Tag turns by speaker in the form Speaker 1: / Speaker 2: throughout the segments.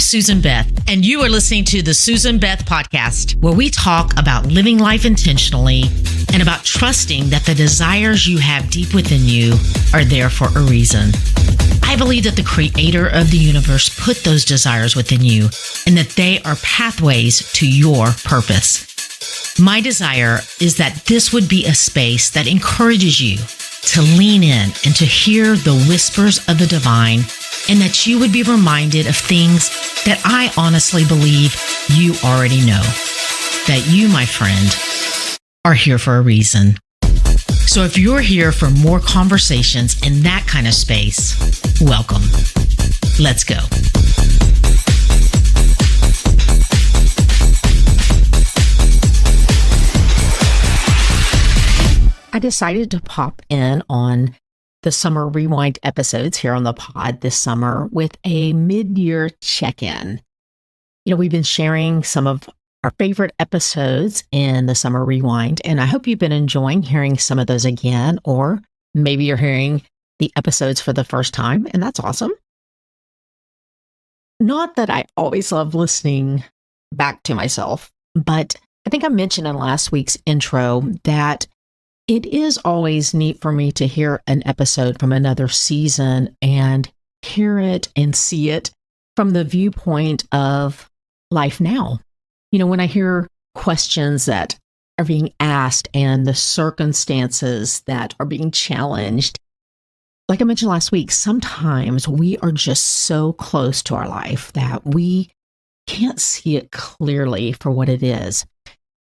Speaker 1: Susan Beth, and you are listening to the Susan Beth Podcast, where we talk about living life intentionally and about trusting that the desires you have deep within you are there for a reason. I believe that the creator of the universe put those desires within you and that they are pathways to your purpose. My desire is that this would be a space that encourages you to lean in and to hear the whispers of the divine, and that you would be reminded of things that I honestly believe you already know. That you, my friend, are here for a reason. So if you're here for more conversations in that kind of space, welcome. Let's go. I decided to pop in on the summer rewind episodes here on the pod this summer with a mid-year check-in. You know, we've been sharing some of our favorite episodes in the summer rewind, and I hope you've been enjoying hearing some of those again, or maybe you're hearing the episodes for the first time, and that's awesome. Not that I always love listening back to myself, but I think I mentioned in last week's intro that it is always neat for me to hear an episode from another season and hear it and see it from the viewpoint of life now. You know, when I hear questions that are being asked and the circumstances that are being challenged, like I mentioned last week, sometimes we are just so close to our life that we can't see it clearly for what it is.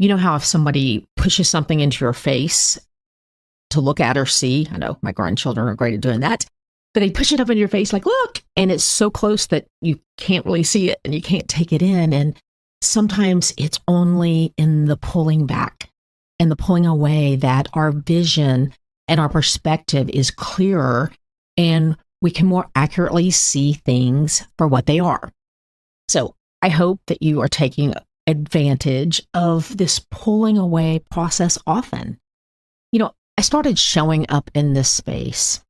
Speaker 1: You know how if somebody pushes something into your face to look at or see, I know my grandchildren are great at doing that, but they push it up in your face like, look, and it's so close that you can't really see it and you can't take it in. And sometimes it's only in the pulling back and the pulling away that our vision and our perspective is clearer and we can more accurately see things for what they are. So I hope that you are taking advantage of this pulling away process often. You know, I started showing up in this space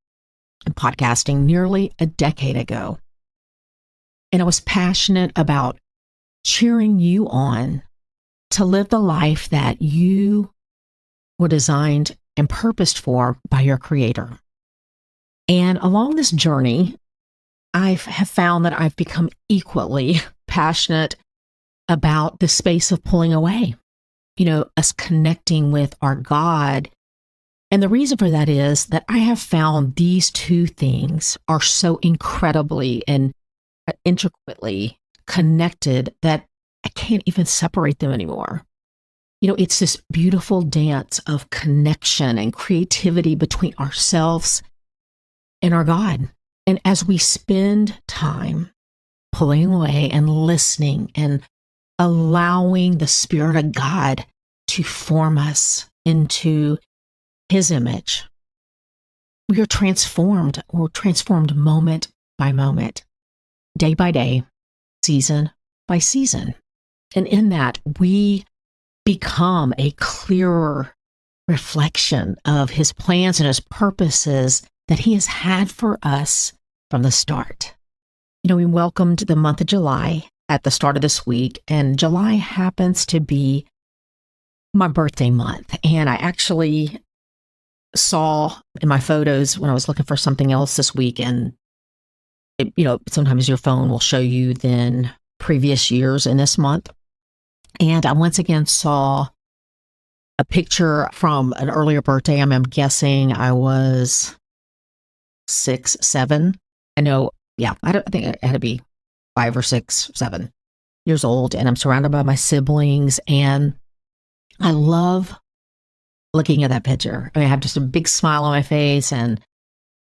Speaker 1: and podcasting nearly a decade ago. And I was passionate about cheering you on to live the life that you were designed and purposed for by your creator. And along this journey, I have found that I've become equally passionate about the space of pulling away, you know, us connecting with our God. And the reason for that is that I have found these two things are so incredibly and intricately connected that I can't even separate them anymore. You know, it's this beautiful dance of connection and creativity between ourselves and our God. And as we spend time pulling away and listening and allowing the Spirit of God to form us into His image, we are transformed. We're transformed moment by moment, day by day, season by season. And in that, we become a clearer reflection of His plans and His purposes that He has had for us from the start. You know, we welcomed the month of July at the start of this week, and July happens to be my birthday month. And I actually saw in my photos when I was looking for something else this week, and it, you know, sometimes your phone will show you then previous years in this month. And I once again saw a picture from an earlier birthday. I'm guessing I was 6, 7. I know, yeah, I think it had to be 5 or 6, 7 years old. And I'm surrounded by my siblings. And I love looking at that picture. I mean, I have just a big smile on my face. And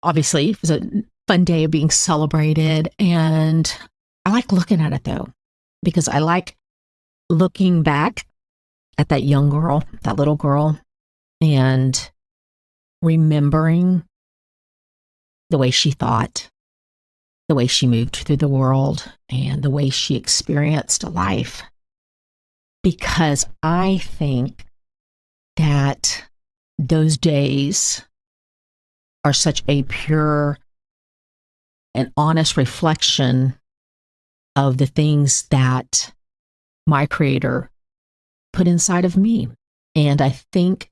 Speaker 1: obviously, it was a fun day of being celebrated. And I like looking at it, though, because I like looking back at that young girl, that little girl, and remembering the way she thought, the way she moved through the world, and the way she experienced life. Because I think that those days are such a pure and honest reflection of the things that my Creator put inside of me. And I think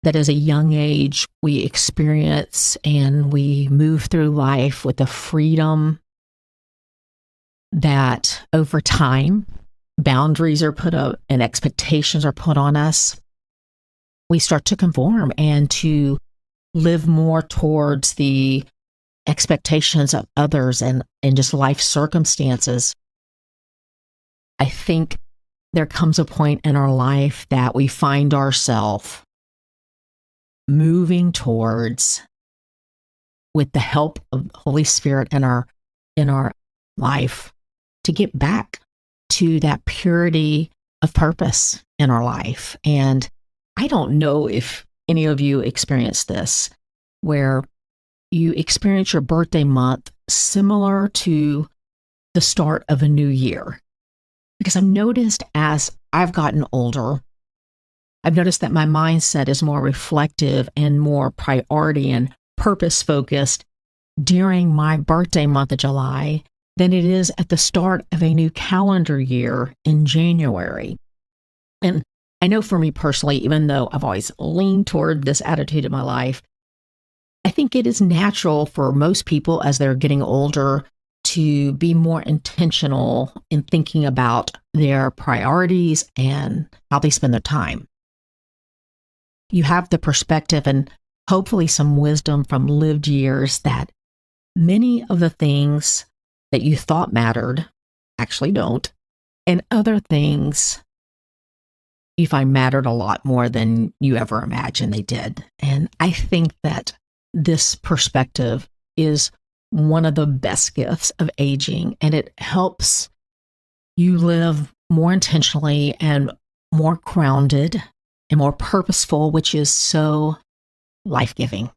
Speaker 1: that as a young age, we experience and we move through life with a freedom that over time, boundaries are put up and expectations are put on us. We start to conform and to live more towards the expectations of others and just life circumstances. I think there comes a point in our life that we find ourselves moving towards, with the help of the Holy Spirit in our life, to get back to that purity of purpose in our life. And I don't know if any of you experience this, where you experience your birthday month similar to the start of a new year. Because I've noticed as I've gotten older, I've noticed that my mindset is more reflective and more priority and purpose focused during my birthday month of July than it is at the start of a new calendar year in January. And I know for me personally, even though I've always leaned toward this attitude in my life, I think it is natural for most people as they're getting older to be more intentional in thinking about their priorities and how they spend their time. You have the perspective and hopefully some wisdom from lived years that many of the things that you thought mattered actually don't, and other things you find mattered a lot more than you ever imagined they did. And I think that this perspective is one of the best gifts of aging, and it helps you live more intentionally and more grounded and more purposeful, which is so life-giving.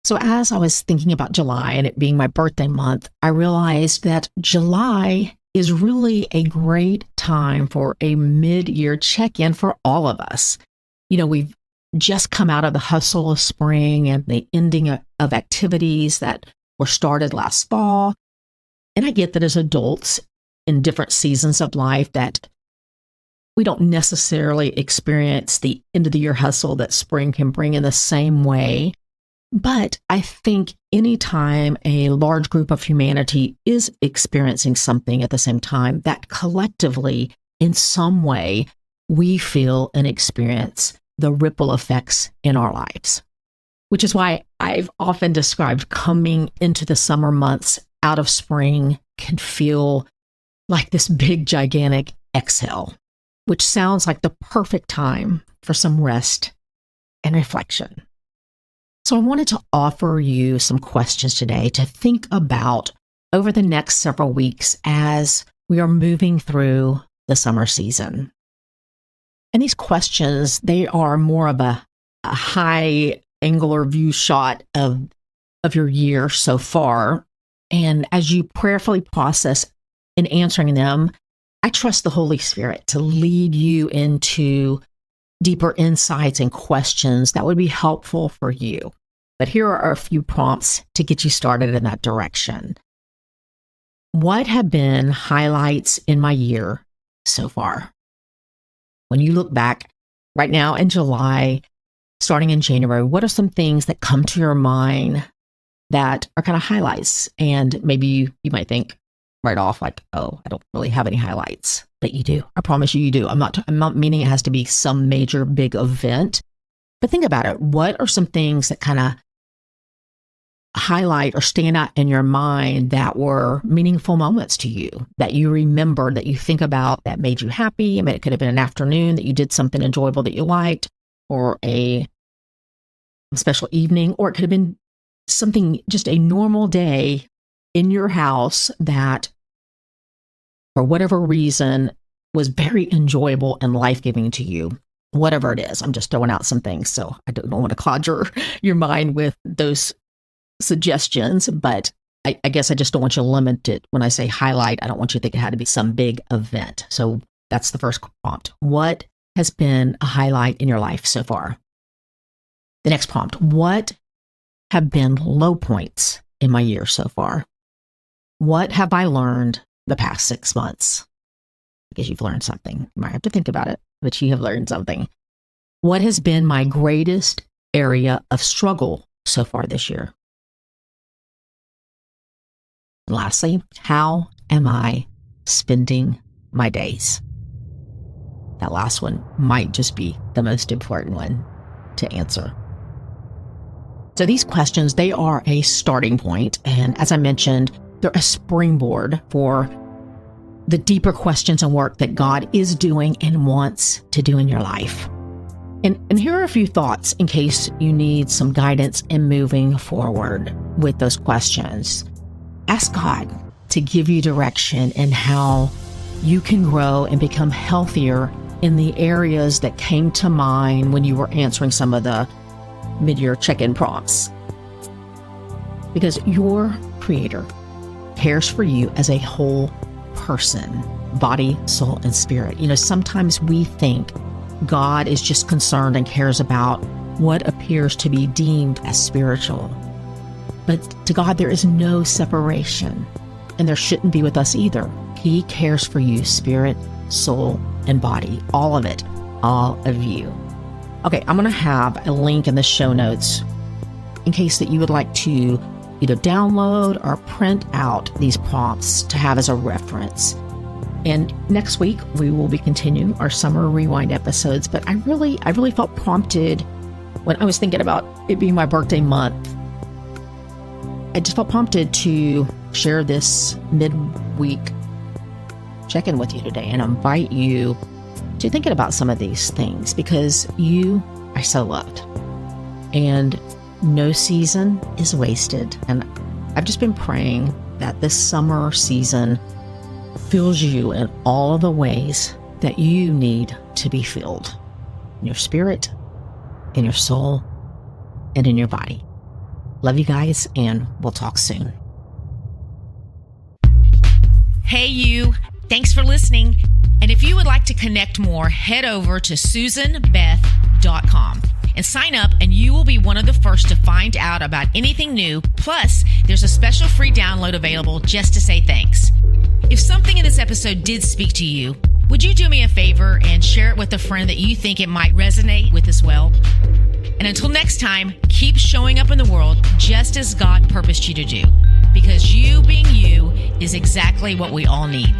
Speaker 1: So as I was thinking about July and it being my birthday month, I realized that July is really a great time for a mid-year check-in for all of us. You know, we've just come out of the hustle of spring and the ending of activities that were started last fall. And I get that as adults in different seasons of life that we don't necessarily experience the end of the year hustle that spring can bring in the same way. But I think anytime a large group of humanity is experiencing something at the same time, that collectively, in some way, we feel and experience the ripple effects in our lives. Which is why I've often described coming into the summer months out of spring can feel like this big, gigantic exhale, which sounds like the perfect time for some rest and reflection. So I wanted to offer you some questions today to think about over the next several weeks as we are moving through the summer season. And these questions, they are more of a high angular view shot of your year so far. And as you prayerfully process in answering them, I trust the Holy Spirit to lead you into deeper insights and questions that would be helpful for you. But here are a few prompts to get you started in that direction. What have been highlights in my year so far? When you look back right now in July, starting in January, what are some things that come to your mind that are kind of highlights? And maybe you might think right off like, oh, I don't really have any highlights. But you do. I promise you do. I'm not meaning it has to be some major big event. But think about it. What are some things that kind of highlight or stand out in your mind that were meaningful moments to you, that you remember, that you think about, that made you happy? I mean, it could have been an afternoon that you did something enjoyable that you liked, or a special evening, or it could have been something, just a normal day in your house that, for whatever reason, was very enjoyable and life-giving to you. Whatever it is, I'm just throwing out some things, so I don't want to clog your mind with those suggestions, but I guess I just don't want you to limit it. When I say highlight, I don't want you to think it had to be some big event. So that's the first prompt. What has been a highlight in your life so far? The next prompt, what have been low points in my year so far? What have I learned the past 6 months? Because you've learned something. You might have to think about it, but you have learned something. What has been my greatest area of struggle so far this year? And lastly, how am I spending my days? That last one might just be the most important one to answer. So these questions, they are a starting point. And as I mentioned, they're a springboard for the deeper questions and work that God is doing and wants to do in your life. And here are a few thoughts in case you need some guidance in moving forward with those questions. Ask God to give you direction in how you can grow and become healthier in the areas that came to mind when you were answering some of the mid-year check-in prompts. Because your Creator cares for you as a whole person, body, soul, and spirit. Sometimes we think God is just concerned and cares about what appears to be deemed as spiritual. But to God, there is no separation, and there shouldn't be with us either. He cares for you, spirit, soul, and body, all of it, all of you. Okay, I'm going to have a link in the show notes in case that you would like to either download or print out these prompts to have as a reference. And next week, we will be continuing our summer rewind episodes. But I really felt prompted when I was thinking about it being my birthday month. I just felt prompted to share this midweek check-in with you today and invite you to thinking about some of these things, because you are so loved and no season is wasted. And I've just been praying that this summer season fills you in all of the ways that you need to be filled, in your spirit, in your soul, and in your body. Love you guys, and we'll talk soon.
Speaker 2: Hey, you. Thanks for listening. And if you would like to connect more, head over to SusanBeth.com and sign up, and you will be one of the first to find out about anything new. Plus, there's a special free download available just to say thanks. If something in this episode did speak to you, would you do me a favor and share it with a friend that you think it might resonate with as well? And until next time, keep showing up in the world just as God purposed you to do, because you being you is exactly what we all need.